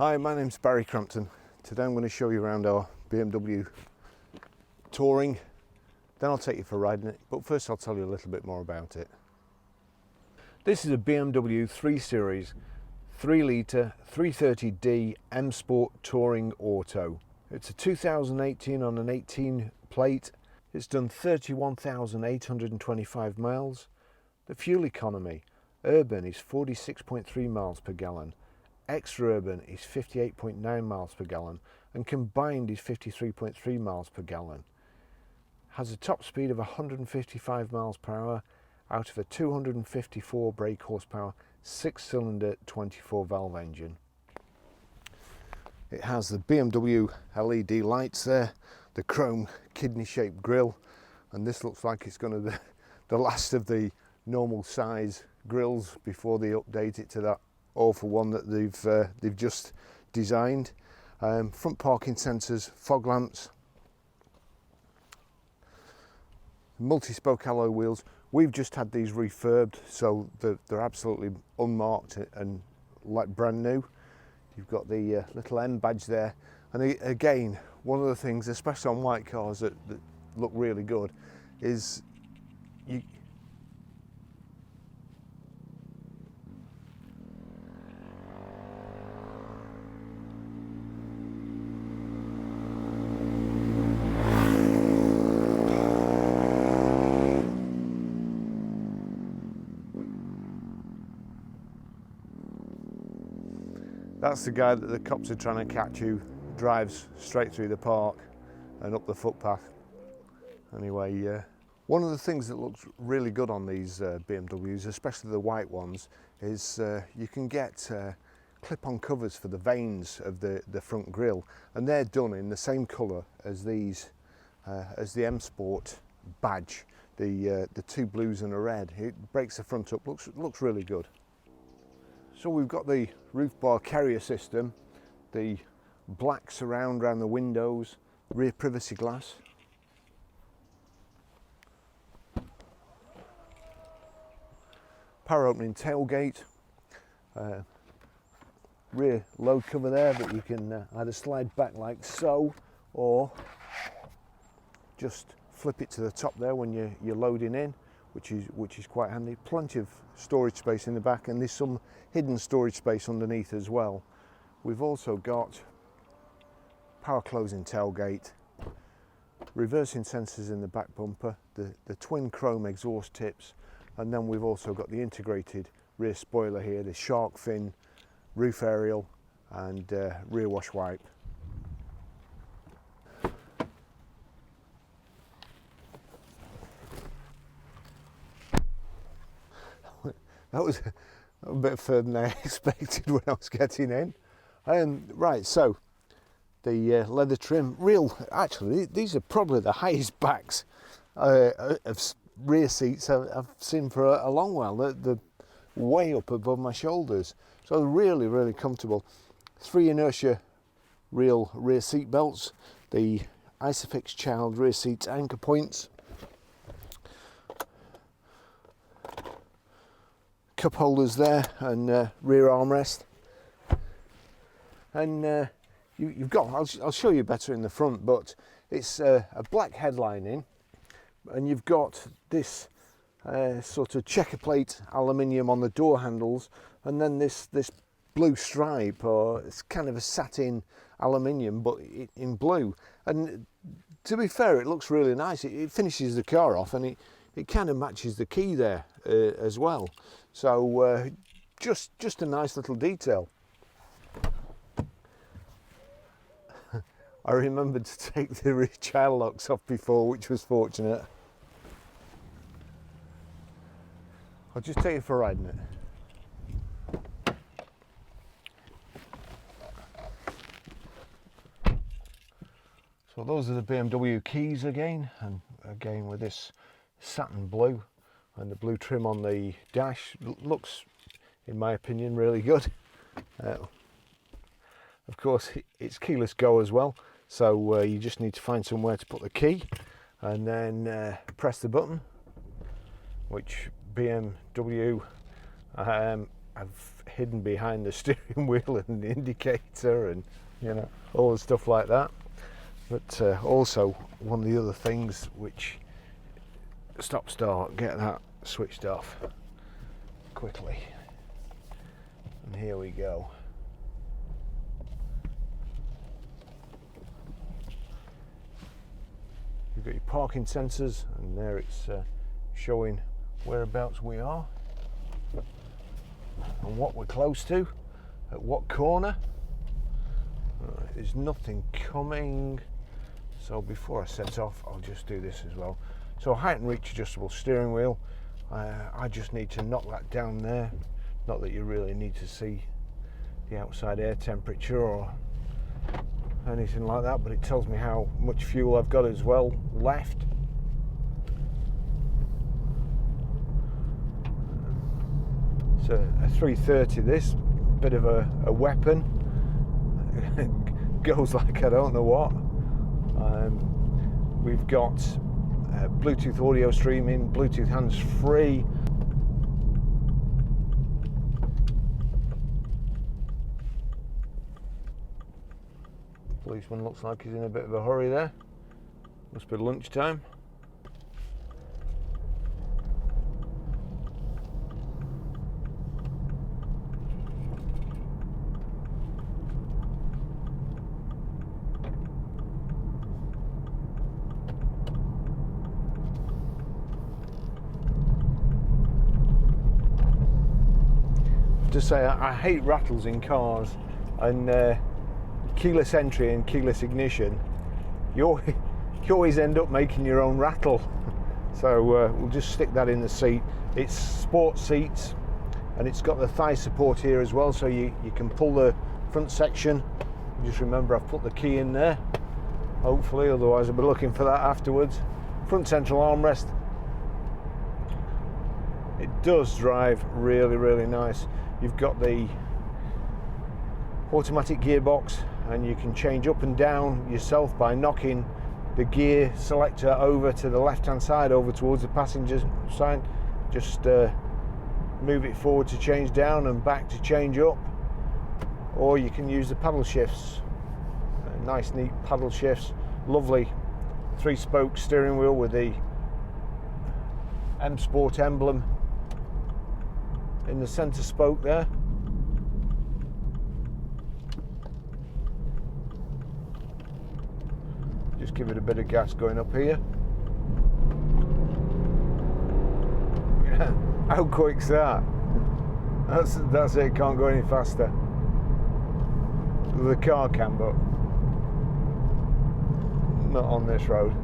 Hi, my name's Barry Crampton. Today I'm going to show you around our BMW Touring, then I'll take you for riding it, but first I'll tell you a little bit more about it. This is a BMW 3 Series 3 litre 330D M Sport Touring Auto. It's a 2018 on an 18 plate. It's done 31,825 miles. The fuel economy, urban is 46.3 miles per gallon. Extra-urban is 58.9 miles per gallon and combined is 53.3 miles per gallon. Has a top speed of 155 miles per hour out of a 254 brake horsepower 6-cylinder 24 valve engine. It has the BMW LED lights there, the chrome kidney shaped grille, and this looks like it's going to be the last of the normal size grills before they update it to that awful one that they've just designed. Front parking sensors, fog lamps, multi-spoke alloy wheels. We've just had these refurbed, so they're absolutely unmarked and like brand new. You've got the little M badge there, and again, one of the things, especially on white cars that look really good, is you. That's the guy that the cops are trying to catch who drives straight through the park and up the footpath. Anyway, one of the things that looks really good on these BMWs, especially the white ones, is you can get clip-on covers for the vanes of the front grille, and they're done in the same colour as these, as the M Sport badge. The two blues and a red. It breaks the front up. Looks really good. So we've got the roof bar carrier system, the black surround around the windows, rear privacy glass. Power opening tailgate, rear load cover there that you can either slide back like so, or just flip it to the top there when you're loading in, which is quite handy. Plenty of storage space in the back, and there's some hidden storage space underneath as well. We've also got power closing tailgate, reversing sensors in the back bumper, the twin chrome exhaust tips, and then we've also got the integrated rear spoiler here, the shark fin, roof aerial, and rear wash wipe. That was a bit further than I expected when I was getting in. Right, so the leather trim, actually these are probably the highest backs of rear seats I've seen for a long while. They're way up above my shoulders, so really, really comfortable. 3 inertia rear seat belts, the Isofix child rear seat anchor points, cup holders there, and rear armrest, and you've got, I'll show you better in the front, but it's a black headlining, and you've got this sort of checker plate aluminium on the door handles, and then this blue stripe, or it's kind of a satin aluminium but in blue, and to be fair, it looks really nice. It finishes the car off, and it kind of matches the key there as well. So just a nice little detail. I remembered to take the rear child locks off before, which was fortunate. I'll just take you for riding it. So those are the BMW keys again, and again with this satin blue and the blue trim on the dash. Looks, in my opinion, really good. Of course, it's keyless go as well, so you just need to find somewhere to put the key and then press the button, which BMW I've hidden behind the steering wheel and the indicator and, you know, all the stuff like that. But also one of the other things which stop start, get that switched off quickly. And here we go. You've got your parking sensors, and there it's showing whereabouts we are and what we're close to, at what corner. Right, there's nothing coming, so before I set off I'll just do this as well. So height and reach adjustable steering wheel, I just need to knock that down there. Not that you really need to see the outside air temperature or anything like that, but it tells me how much fuel I've got as well left. So a 330, this bit of a weapon. Goes like I don't know what. We've got Bluetooth audio streaming, Bluetooth hands-free. Policeman looks like he's in a bit of a hurry there. Must be lunchtime. To say I hate rattles in cars, and keyless entry and keyless ignition, you always end up making your own rattle. So we'll just stick that in the seat. It's sport seats, and it's got the thigh support here as well, so you can pull the front section. Just remember I've put the key in there, hopefully, otherwise I'll be looking for that afterwards. Front central armrest. It does drive really, really nice. You've got the automatic gearbox, and you can change up and down yourself by knocking the gear selector over to the left hand side, over towards the passenger side. Just move it forward to change down and back to change up, or you can use the paddle shifts. Nice neat paddle shifts. Lovely 3-spoke steering wheel with the M Sport emblem in the center spoke there. Just give it a bit of gas going up here. Yeah, how quick's that? That's it, can't go any faster. The car can, but not on this road.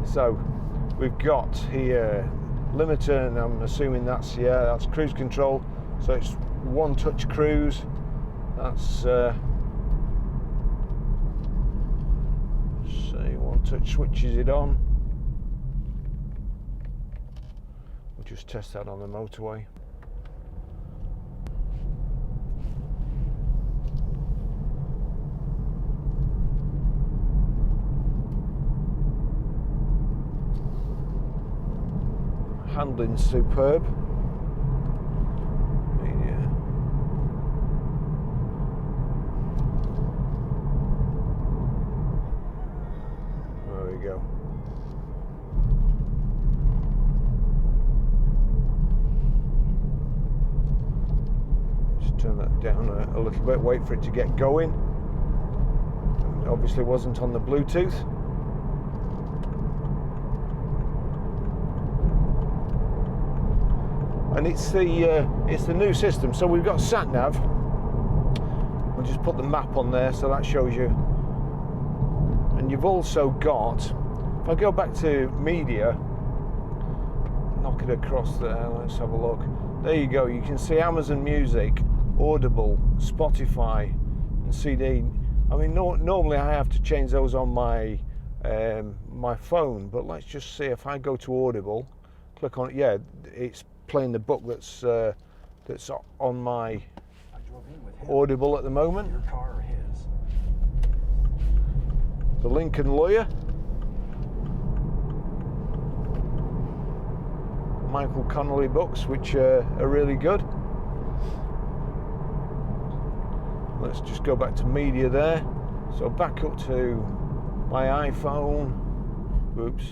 So we've got here limiter, and I'm assuming that's cruise control. So it's one touch cruise. That's one touch switches it on. We'll just test that on the motorway. Handling's superb. Yeah. There we go. Just turn that down a little bit, wait for it to get going. It obviously wasn't on the Bluetooth. And it's the new system. So we've got sat nav. We'll just put the map on there, so that shows you. And you've also got, if I go back to media, knock it across there, let's have a look. There you go, you can see Amazon Music, Audible, Spotify and CD. I mean, normally I have to change those on my my phone, but let's just see. If I go to Audible, click on it, yeah, it's playing the book that's on my Audible at the moment. Your car or his? The Lincoln Lawyer. Michael Connolly books, which are really good. Let's just go back to media there. So back up to my iPhone. Oops.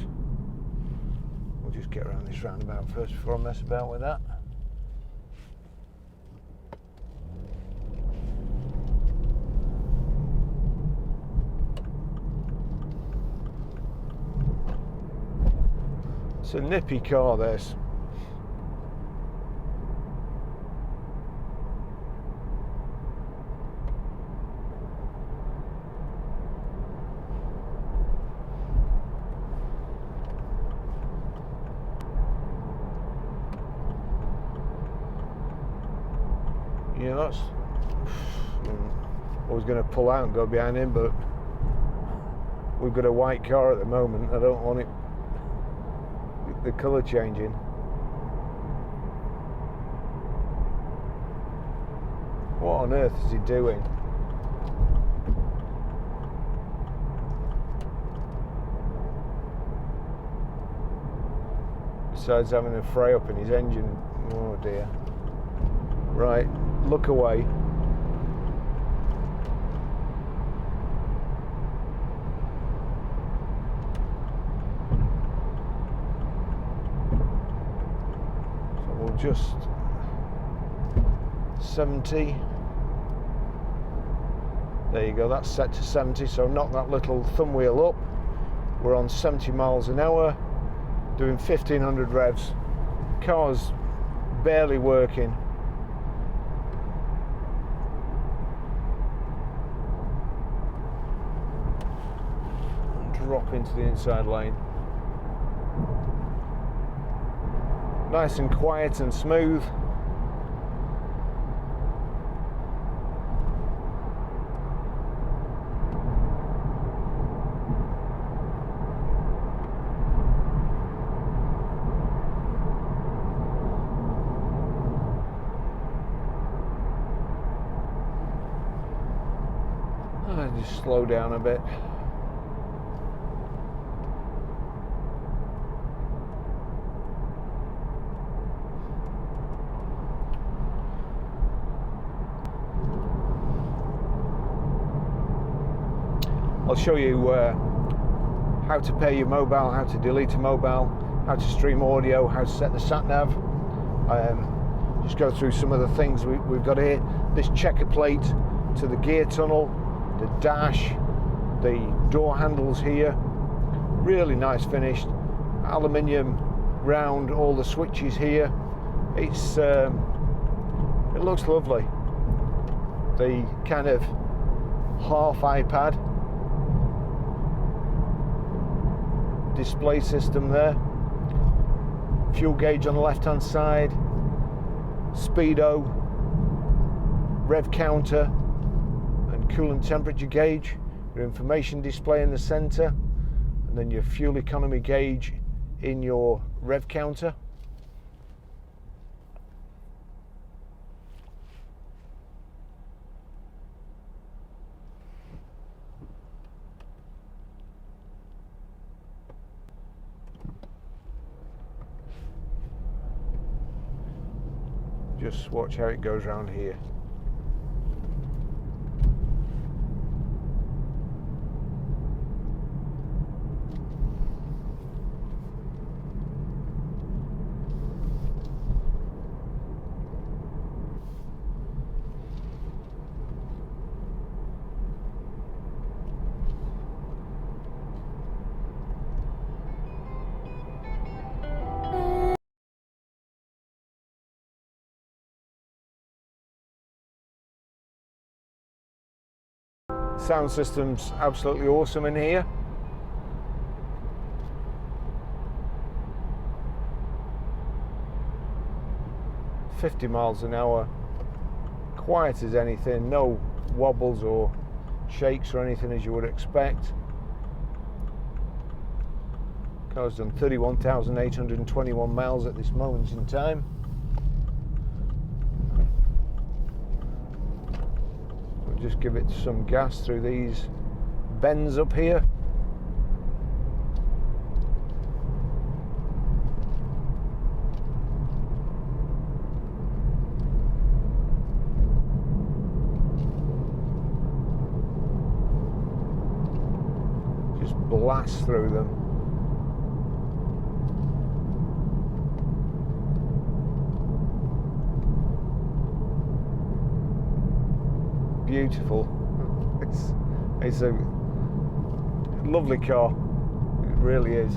We'll just get around this roundabout first before I mess about with that. It's a nippy car, this. Yeah, that's... I was going to pull out and go behind him, but we've got a white car at the moment. I don't want it, the colour changing. What on earth is he doing? Besides having a fray up in his engine. Oh dear. Right, look away. So we'll just 70. There you go, that's set to 70, so knock that little thumb wheel up. We're on 70 miles an hour, doing 1500 revs. Car's barely working. Drop into the inside lane. Nice and quiet and smooth. Just slow down a bit. I'll show you how to pair your mobile, how to delete a mobile, how to stream audio, how to set the sat-nav. Just go through some of the things we've got here. This checker plate to the gear tunnel, the dash, the door handles here. Really nice finished. Aluminium round all the switches here. It's it looks lovely. The kind of half iPad display system there. Fuel gauge on the left hand side, speedo, rev counter and coolant temperature gauge, your information display in the center, and then your fuel economy gauge in your rev counter. Just watch how it goes around here. Sound system's absolutely awesome in here. $50 miles an hour, quiet as anything, no wobbles or shakes or anything as you would expect. Car's done 31,821 miles at this moment in time. Just give it some gas through these bends up here. blast through them. Beautiful. It's a lovely car. It really is.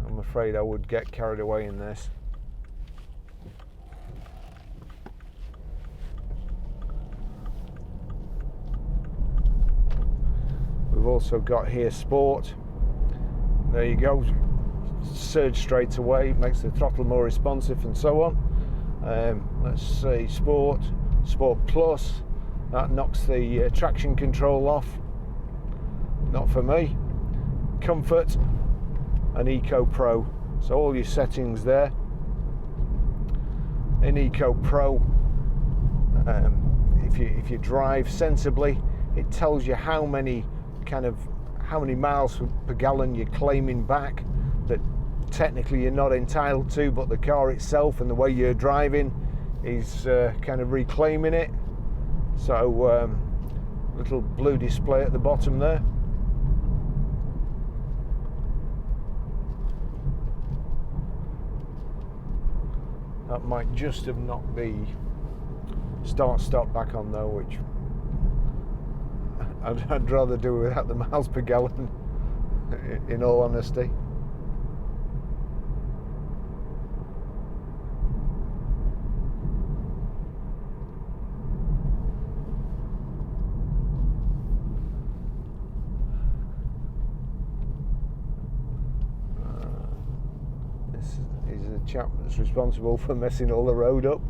I'm afraid I would get carried away in this. We've also got here sport. There you go. Surge straight away, makes the throttle more responsive and so on. Let's see, sport plus, that knocks the traction control off, not for me. Comfort and Eco Pro, so all your settings there. In Eco Pro, if you drive sensibly, it tells you how many miles per gallon you're claiming back that technically you're not entitled to, but the car itself and the way you're driving is kind of reclaiming it. So little blue display at the bottom there. That might just have knocked the start-stop back on though, which I'd rather do without the miles per gallon, in all honesty. He's the chap that's responsible for messing all the road up.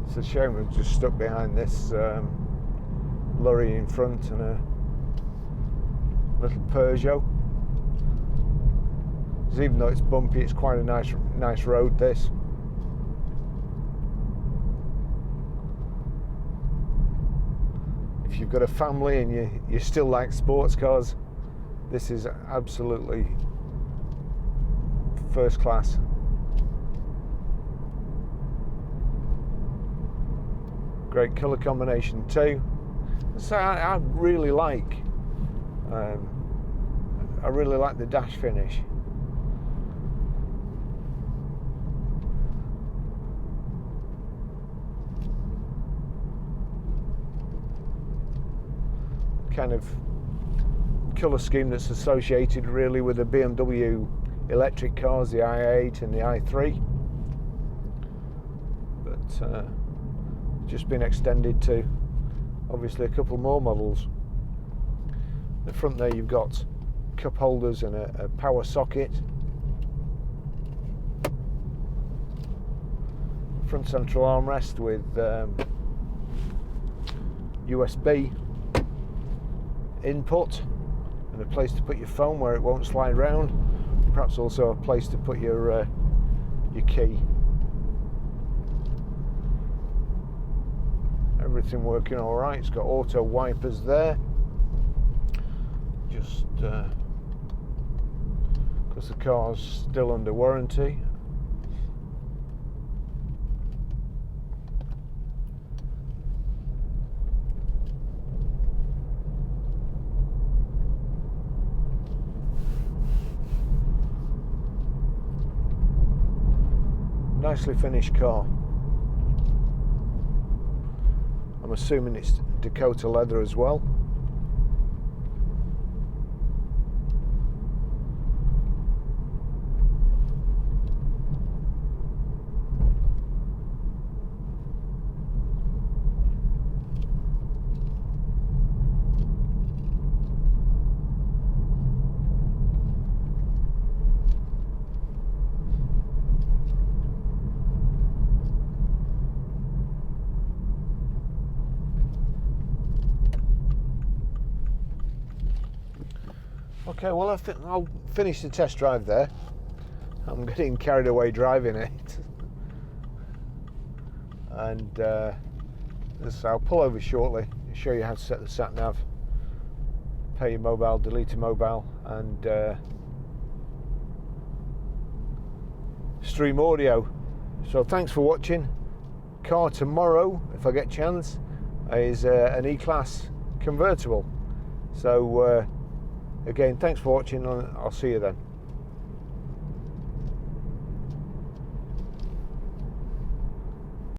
It's a shame we're just stuck behind this lorry in front and a little Peugeot. Even though it's bumpy, it's quite a nice road, this. If you've got a family and you still like sports cars, this is absolutely first class. Great colour combination too. So I really like the dash finish. Kind of colour scheme that's associated really with the BMW electric cars, the i8 and the i3, but just been extended to obviously a couple more models. The front there you've got cup holders and a power socket, front central armrest with USB input and a place to put your phone where it won't slide round, perhaps also a place to put your key. Everything working all right. It's got auto wipers there, just because the car's still under warranty. Nicely finished car. I'm assuming it's Dakota leather as well. Okay, well I think I'll finish the test drive there. I'm getting carried away driving it. and so I'll pull over shortly and show you how to set the sat nav, pair your mobile, delete your mobile, and stream audio. So thanks for watching. Car tomorrow, if I get a chance, is an E-Class convertible. So again, thanks for watching, and I'll see you then.